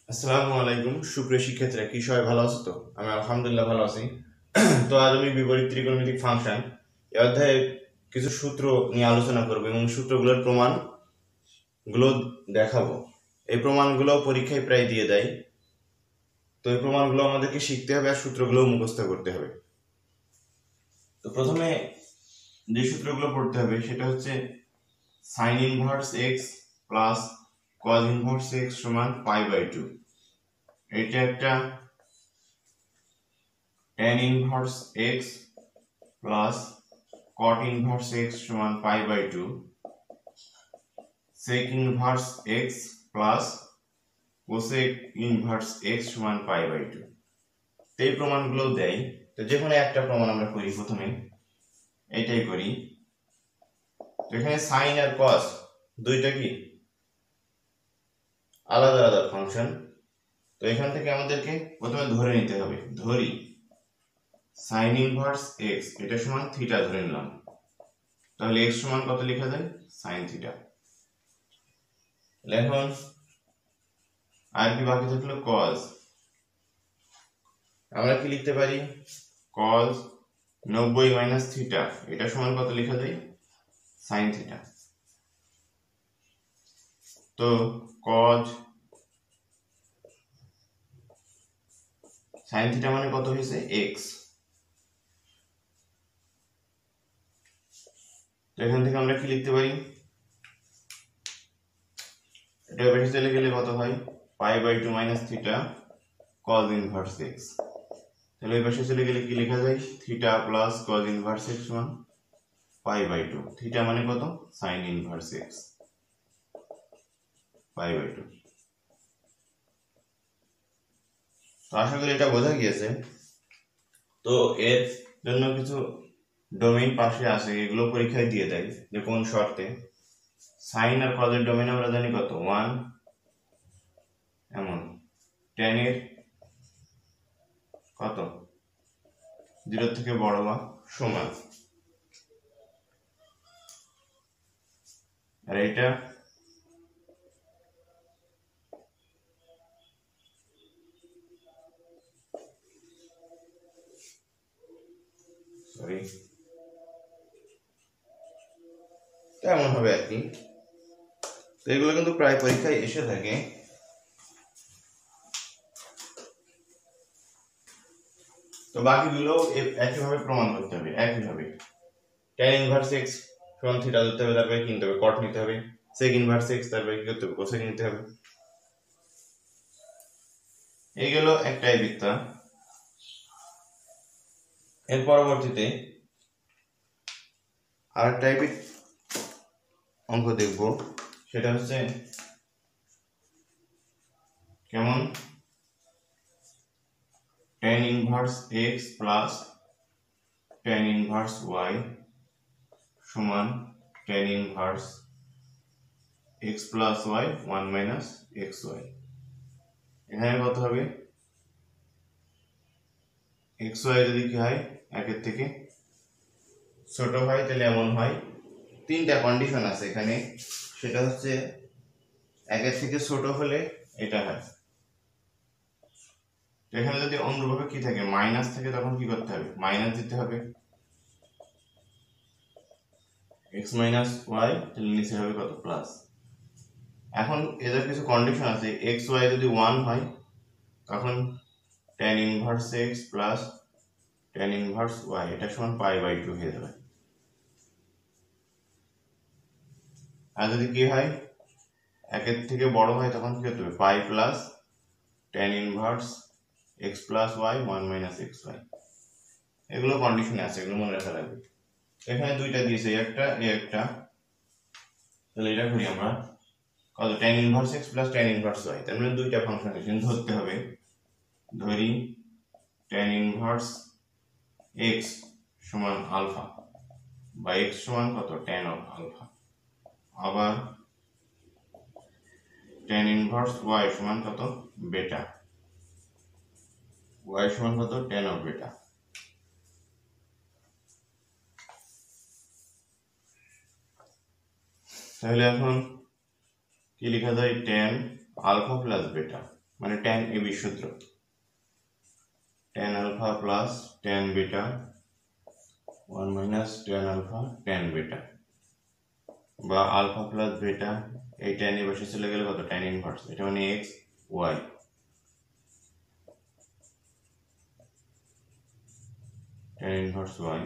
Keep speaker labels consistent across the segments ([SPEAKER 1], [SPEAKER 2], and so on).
[SPEAKER 1] আসসালামু আলাইকুম সুপ্রিয় শিক্ষার্থীরা, কি সবাই ভালো আছো? তো আমি আলহামদুলিল্লাহ ভালো আছি। তো আজ আমি বিপরীত ত্রিকোণমিতিক ফাংশন এই অধ্যায়ে কিছু সূত্র নিয়ে আলোচনা করব এবং সূত্রগুলোর প্রমাণগুলো দেখাবো। এই প্রমাণগুলো পরীক্ষায় প্রায় দিয়ে দেয়, তো এই প্রমাণগুলো আমাদেরকে শিখতে হবে আর সূত্রগুলো মুখস্থ করতে হবে। তো প্রথমে যে সূত্রগুলো পড়তে হবে সেটা হচ্ছে sign inverse x plus cos inverse x সমান পাই/2। এটা একটা tan inverse x plus cot inverse x সমান পাই/2, sec inverse x plus cosec inverse x সমান পাই/2। এই প্রমাণগুলো দেয়। তো যে কোনো একটা প্রমাণ আমরা করি, প্রথমে এইটাই করি। তো এখানে সাইন আর কস দুইটা কি আলাদা আলাদা ফাংশন। তো এখান থেকে আমাদেরকে প্রথমে ধরে নিতে হবে, ধরি সাইন ইনভার্স এক্স এটা সমান থিটা ধরে নিলাম। তাহলে এক্স সমান কত লেখা যায়? Sine theta. এখন আর কি বাকি থাকলো? কজ। আমরা কি লিখতে পারি? কজ 90 মাইনাস থিটা এটা সমান কত লেখা যায়? Sine theta. তো কজ সাইন থিটা মানে কত হয়েছে? এক্স। তো এখান থেকে আমরা কি লিখতে পারি? এটা বেশি চলে গেলে কত হয়? পাই/2 minus theta cos inverse x. তাহলে এই পাশে চলে গেলে কি লেখা যায়? Theta plus cos inverse x সমান পাই/2। থিটা মানে কত? সাইন ইনভার্স এক্স পাই/2। তো আশা করি এটা বোঝা গিয়েছে। তো এর জন্য কিছু ডোমেইন পাশে আছে, এগুলো পরীক্ষায় দিয়ে দেয় যে কোন শর্তে। সাইন আর কজের ডোমেইন আমরা জানি কত? 1 এমন, tan এর কত? 0 থেকে বড় বা সমান, আর এটা সরি তেমন হবে আর কি। তো এগুলো কিন্তু প্রায় পরীক্ষায় এসে থাকে। তো বাকিগুলো একইভাবে প্রমাণ করতে হবে, একইভাবে tan ইনভার্স x সমান থিটা ধরতে হবে, তারপরে কি নিতে হবে? cot নিতে হবে। sec ইনভার্স x তারপরে কি করতে হবে? cosec নিতে হবে। এই গেল একটাই বৃত্তা। এর পরবর্তীতে আর টাইপের অঙ্ক দেখব, সেটা হচ্ছে কেমন? tan inverse x plus tan inverse y সমান tan inverse x plus y 1 minus xy। এখানে কত হবে? xy যদি কি হয় একের থেকে ছোট হয় তাহলে এমন হয়। তিনটা কন্ডিশন আছে এখানে, সেটা হচ্ছে একের থেকে ছোট হলে এটা হয়। এখানে যদি অনুরূপভাবে কি থাকে? মাইনাস থাকে, তখন কি করতে হবে? মাইনাস দিতে হবে x মাইনাস y, তাহলে নিচে হবে কত? প্লাস। এখন এদের কিছু কন্ডিশন আছে, x y যদি 1 হয় তখন tan inverse x plus tan inverse y এটা সমান পাই/2 হয়ে যাবে। আর যদি কি হয় একের থেকে বড় হয় তখন কি করতে হবে? পাই plus tan inverse x plus y 1 minus xy। এগুলো কন্ডিশনে আছে, এগুলো মনে রাখা লাগবে। এখানে দুইটা দিয়েছে, একটা একটা। তাহলে এটা করি আমরা, কত? tan inverse x plus tan inverse y, তার মানে দুইটা ফাংশন এখানে ধরতে হবে। ধরি tan ইনভার্স x সমান আলফা বা x সমান কত? tan of alpha. আবার tan ইনভার্স y সমান কত? বেটা। y সমান কত? tan অফ বেটা। তাহলে এখন কি লেখা যায়? tan আলফা প্লাস বেটা। মানে tan ab সূত্র, tan alpha plus tan beta 1 minus tan alpha tan beta, বা alpha plus beta এই tan এ বসে চলে গেলে কত tan inverse, এটা মানে x y tan inverse y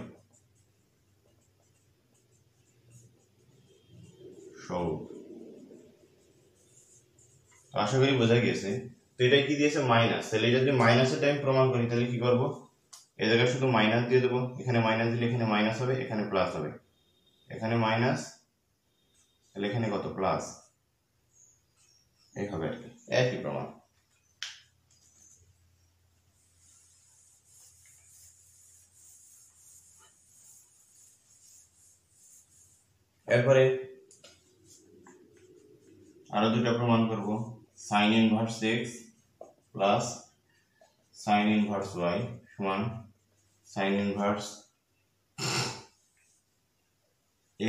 [SPEAKER 1] সব। আশা করি বোঝা গেছে। তো এটা কি দিয়েছে মাইনাস, তাহলে যদি মাইনাসের টাইম প্রমাণ করি তাহলে কি করব, এই জায়গায় শুধু মাইনাস দিয়ে দেবো, এখানে মাইনাস দিলে এখানে মাইনাস হবে, এখানে প্লাস হবে, এখানে মাইনাস তাহলে এখানে কত প্লাস, এই হবে আর কি, একই প্রমাণ। এরপরে আরো দুটো প্রমাণ করব, sin inverse x plus sin inverse y সমান sin inverse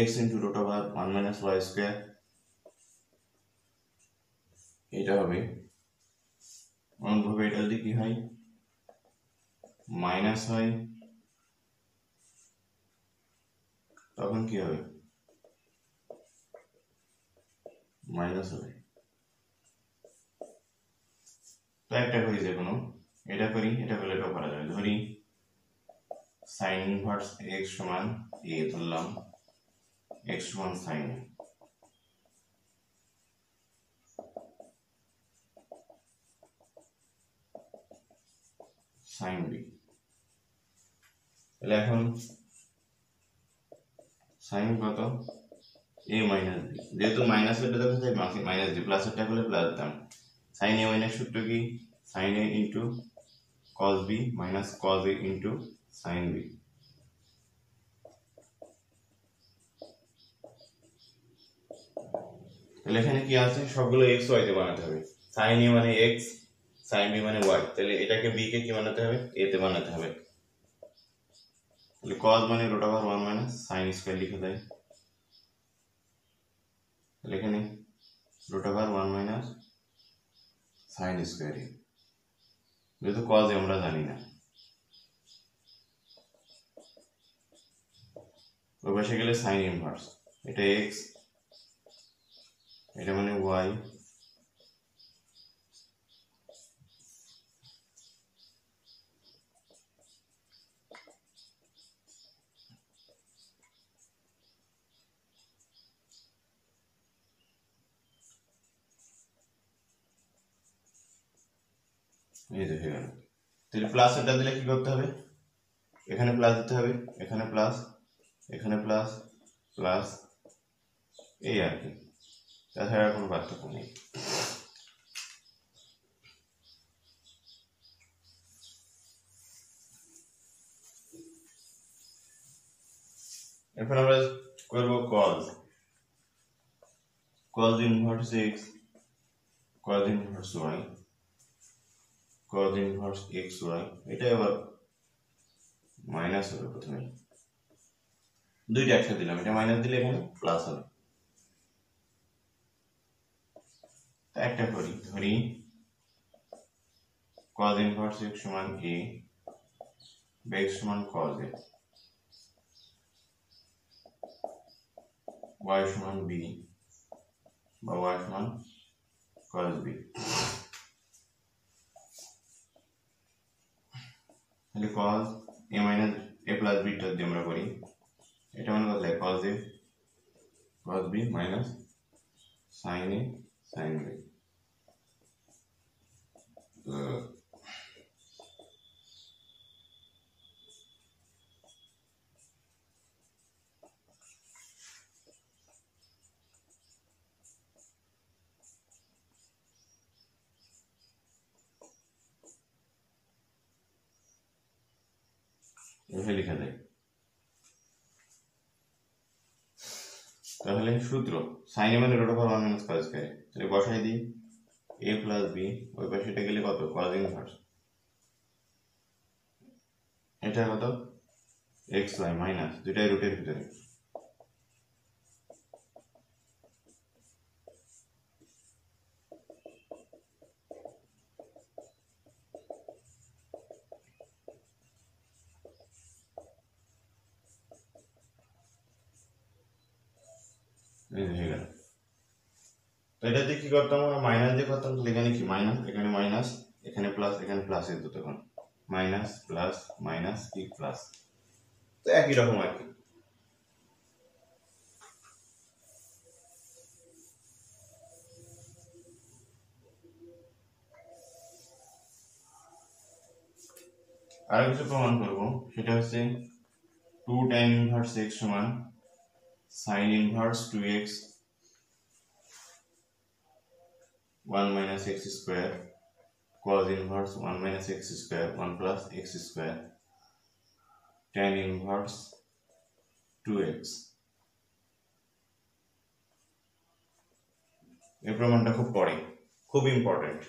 [SPEAKER 1] x into root over 1 minus y square, এটা হবে অনুরূপভাবে এটা যদি কি হয় মাইনাস হয় তখন কি হবে মাইনাস হবে। তো একটা করি যে কোনো, এটা করি, এটা করলে এটাও করা যাবে। ধরি sin ইনভার্স x সমান a ধরলাম, x সমান sin a, sin b, তাহলে এখন sin কত a মাইনাস b, যেহেতু মাইনাসের টা দেখতে চাই মাইনাস d, প্লাসের টা করলে প্লাস দিতাম। sin a মাইনাস সূত্র কি sin a into cos b minus cos a into sin b, তাহলে এখানে কি আছে সবগুলো x y তে বানাতে হবে, sin a মানে x, sin b মানে y, তাহলে এটাকে b কে কি বানাতে হবে a তে বানাতে হবে। তাহলে cos মানে root over 1 minus sin square লিখে দেয়, তাহলে এখানে root over 1 minus sin square, যেহেতু cos a আমরা জানি না, ওই পাশে গেলে sin ইনভার্স, এটা x, এটা মানে y, এই যে হয়ে গেল। তাহলে প্লাস এটা দিলে কি করতে হবে, এখানে প্লাস দিতে হবে, এখানে প্লাস, এখানে প্লাস, প্লাস, এই আর কি, তাছাড়া কোনো পার্থক্য নেই। এখন আমরা করব cos, cos inverse x, cos inverse y, cos inverse xy, এটা আবার মাইনাস হবে, প্রথমে দুইটা একসাথে দিলাম, এটা মাইনাস দিলে এখানে প্লাস হবে। একটা করি, ধরি cos ইনভার্স x সমান a, x সমান cos a, y সমান b, বা y সমান cos b, তাহলে cos a minus a plus b টা দিয়ে আমরা করি, এটা মানে কত লাগে cos a cos b minus sin a sin b, এভাবে লেখা যায়। তাহলে সূত্র sin a মানে root over 1 minus cos square, তাহলে বসাই দিই a প্লাস b, ওই পাশেটা গেলে কত cos ইনভার্স, এটা কত xy মাইনাস, দুটাই রুটের ভিতরে, এই হয়ে গেল। তো এটা দিয়ে কি করতাম আমরা, মাইনাস দিয়ে করতাম। তাহলে এখানে কি মাইনাস, এখানে মাইনাস, এখানে প্লাস, এখানে প্লাস এর দুটো কোণ, মাইনাস প্লাস মাইনাস কি প্লাস, তো একই রকম আর কি। আরো কিছু প্রমাণ করব, সেটা হচ্ছে 2 tan ইনভার্স x সমান sin inverse 2x 1 minus x square cos inverse 1 minus x square 1 plus x square tan inverse 2x। এই প্রমাণটা খুব পরে, খুব ইম্পর্টেন্ট।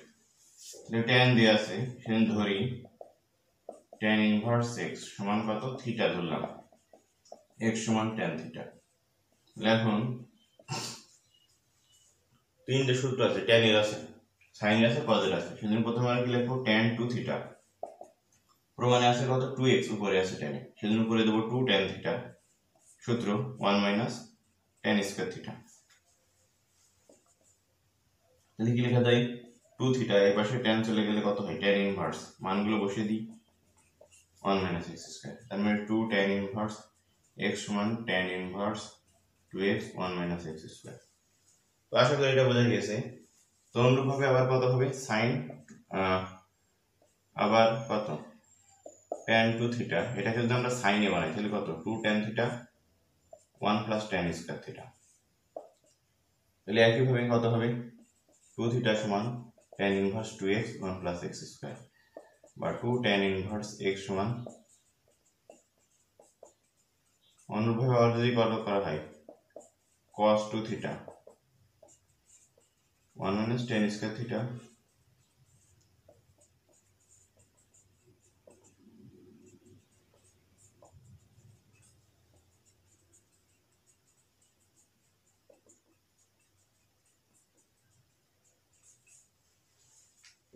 [SPEAKER 1] tan দেয়া আছে, সেজন্য ধরি tan ইনভার্স x সমান কত, থিটা ধরলাম, x সমান tan থিটা। এখন তিনটে সূত্র আছে, tan এর আছে, sin এর আছে, cos এর আছে, সেজন্য প্রথমে আমরা কি লিখবো, tan 2 থিটা। প্রমাণে আছে কত, 2x, উপরে আছে tan, সেজন্য উপরে দেবো 2 tan থিটা, সূত্র 1 minus tan স্কয়ার থিটা। তাহলে কি লেখা যায়, 2 থিটা, এই পাশে tan চলে গেলে কত হয়, tan ইনভার্স, মানগুলো বসিয়ে দিই, 1 minus x স্কয়ার, তার মানে 2 tan ইনভার্স x সমান tan inverse 2x 1 minus x square. তো আশা করি এটা বোঝা গেছে। তো অনুরূপভাবে আবার কত হবে, sin আবার কত tan 2 থিটা, এটাকে যদি আমরা sin এ বানাই তাহলে কত, 2 tan theta 1 plus tan square theta. তাহলে একই ভাবে কত হবে, 2 থিটা সমান tan inverse 2x 1 plus x square, বা 2 tan ইনভার্স x সমান, অনুরূপভাবে আবার যদি কত করা হয়, cos 2 theta 1 minus tan square theta,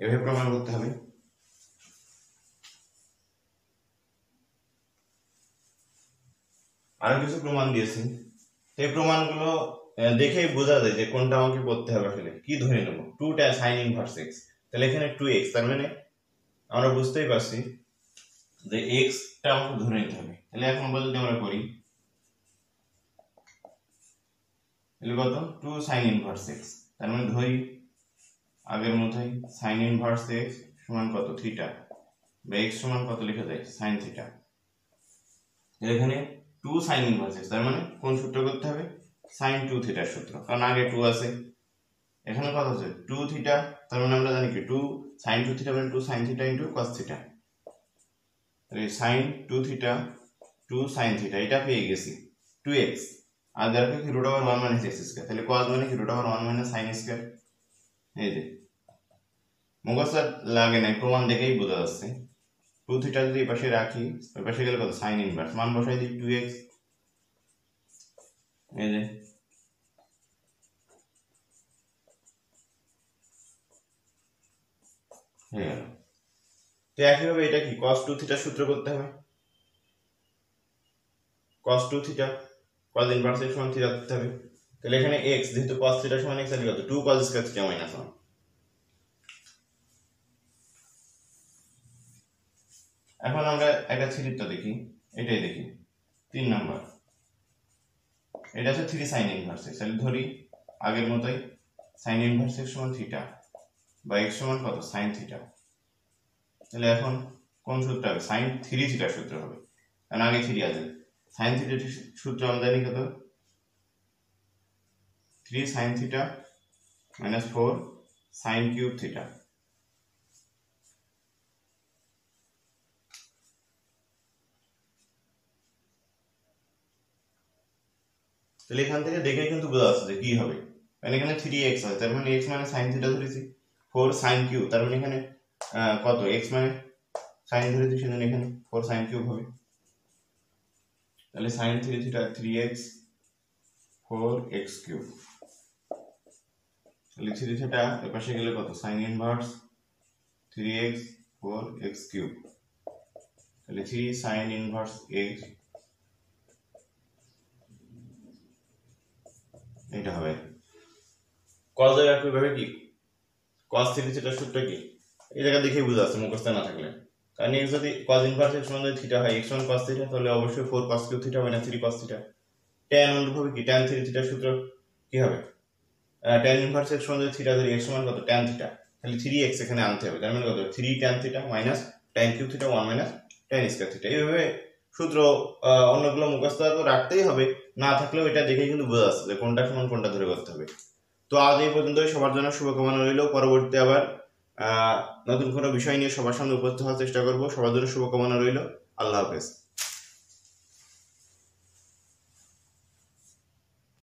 [SPEAKER 1] এভাবে প্রমাণ করতে হবে। আরো কিছু প্রমাণ দিয়েছি, এই প্রমাণগুলো দেখেই বোঝা যায় যে কোনটা আমাকে করতে হবে, আসলে কি ধরে নেব, 2 tan sin ইনভার্স x, তাহলে এখানে 2x, তার মানে আমরা বুঝতেই পারছি যে x টা আমাকে ধরে নিতে হবে। তাহলে এখন যদি আমরা করি, তাহলে কত, 2 sin ইনভার্স x, তার মানে ধরি আগের মতোই sin ইনভার্স x সমান কত, থিটা, বা x সমান কত লেখা যায়, sin থিটা। এখানে 2 sin ইনভার্স x, তার মানে কোন সূত্র করতে হবে, sin 2 থিটার সূত্র, কারণ আগে 2 আছে, এখানে কত আছে 2 থিটা, তার মানে আমরা জানি কি 2 sin 2 থিটা মানে 2 sin theta into cos theta. তাহলে sin 2 থিটা 2 sin থিটা, এটা পেয়ে গেছি 2x, আর যার কি root over 1 minus x square, তাহলে cos মানে কি root over 1 minus sin square. এই যে মুখস্থ লাগে না, প্রমাণ দেখেই বোঝা যাচ্ছে। 2 থিটা যদি এই পাশে রাখি, ওই পাশে গেলে কত, sin ইনভার্স, মান বসাই দিই 2x, এই যে হয়ে গেল। তো একইভাবে এটা কি cos 2 থিটার সূত্র করতে হবে, cos 2 theta cos inverse x সমান থিটা করতে হবে। তাহলে এখানে x, যেহেতু cos থিটা সমান x, তাহলে কত, 2 cos স্কয়ার থিটা মাইনাস 1। এখন আমরা একটা থিটা দেখি, এটাই দেখি 3 নাম্বার, এটা হচ্ছে 3 sin ইনভার্স x, তাহলে ধরি আগের মতোই sin ইনভার্স x সমান থিটা, বা x সমান কত, sin থিটা। তাহলে এখন কোন সূত্র হবে, sin 3 থিটার সূত্র হবে, কারণ আগে 3 আছে। sin থিটার সূত্র আমরা জানি কত, 3 sin theta minus 4 sin cube theta. তাহলে এখান থেকে দেখে কিন্তু বোঝা যাচ্ছে যে কি হবে, কারণ এখানে 3x আছে, তার মানে x মানে sin থিটা ধরেছি, 4 sin কিউব, তার মানে এখানে কত, x মানে sin ধরেছি, সেজন্য এখানে 4 sin কিউব হবে। তাহলে sin 3 theta 3x 4x cube, তাহলে 3 থিটা এর পাশে গেলে কত, sin inverse 3x 4x cube, তাহলে 3 sin ইনভার্স x এটা হবে cos এর একই ভাবে কি cos 3 থিটার সূত্র কি এই জায়গা দেখেই বুঝা যাচ্ছে মুখস্থ না থাকলে কারণ x যদি cos ইনভার্স x সমান যদি থিটা হয় x সমান cos থিটা তাহলে অবশ্যই 4 cos cube theta minus 3 cos theta tan অনুরূপভাবে কি tan 3 থিটার সূত্র কি হবে tan ইনভার্স x সমান যদি থিটা ধরি x সমান কত tan থিটা তাহলে 3x এখানে আনতে হবে তার মানে কত 3 tan theta minus tan cube theta 1 minus tan square theta এইভাবে সূত্র অন্যগুলো মুখস্থ তো রাখতেই হবে না থাকলেও এটা দেখেই কিন্তু বোঝা যাচ্ছে যে কোনটা সমান কোনটা ধরে করতে হবে তো আজ এই পর্যন্তই সবার জন্য শুভকামনা রইল পরবর্তীতে আবার নতুন কোনো বিষয় নিয়ে সবার সামনে উপস্থিত হওয়ার চেষ্টা করব সবার জন্য শুভকামনা রইল আল্লাহ হাফেজ